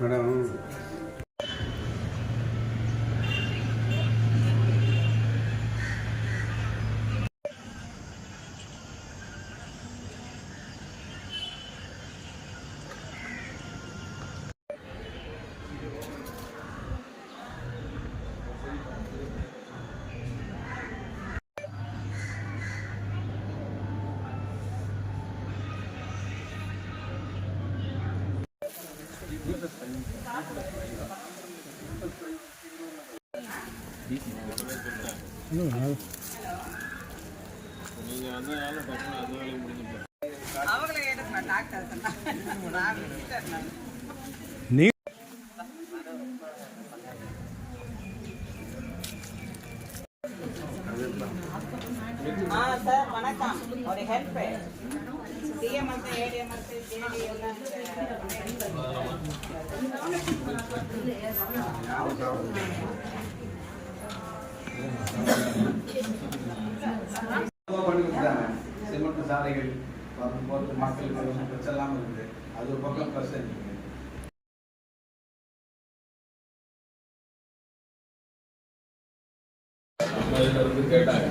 Madam sir வணக்கம். ஒரு help CM அந்த ஏடிஎம் ஜேடி எல்லாம் சிமெண்ட் சாலைகள் போட்டு மக்களுக்கு பிரச்சனை இல்லாமல் இருக்குது. அது ஒரு பக்கம் பிரச்சனை இருக்குது. கேட்டாங்க.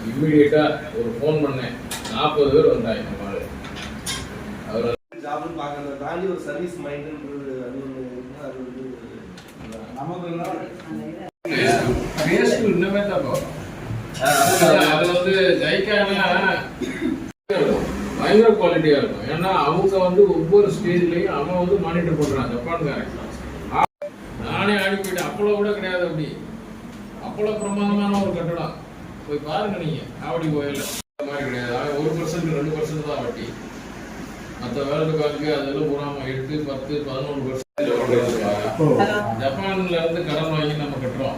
இம்மிடியேட்டா ஒரு ஃபோன் பண்ணேன். 40 பேர் வந்தாங்க. அவர் ஜாப்னு பார்க்கறத தாண்டி ஒரு சர்வீஸ் மைண்ட்ன்றது அது வந்து நமக்கு இன்னமே தான் போகும். அது வந்து ஜெயிக்கானா பயங்கர குவாலிட்டியா இருக்கும். ஏன்னா அவங்க வந்து ஒவ்வொரு ஸ்டேஜ்லயும் அவன் வந்து மானிட்டர் பண்றான். ஜப்பான்காரன் நானே அனுப்பிட்டேன். அப்பளோ கூட கிடையாது. அப்படி அப்பளோ பிரமாதமான ஒரு கட்டடம் போய் பாருங்க. நீங்க ஆவடி கோயில மாதிரி கிடையாது. 1% 2% தான் வட்டி. மற்ற வேர்ல்டு பேங்க் அதெல்லாம் பூராம 8, 10, 11% ஜப்பான்ல இருந்து கடன் வாங்கி நம்ம கட்டுறோம்.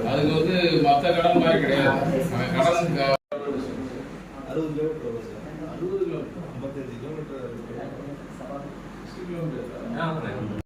அதுக்கு வந்து மற்ற கடன் மாதிரி கிடையாது. கடன் 60 கிலோமீட்டர் 55 கிலோமீட்டர்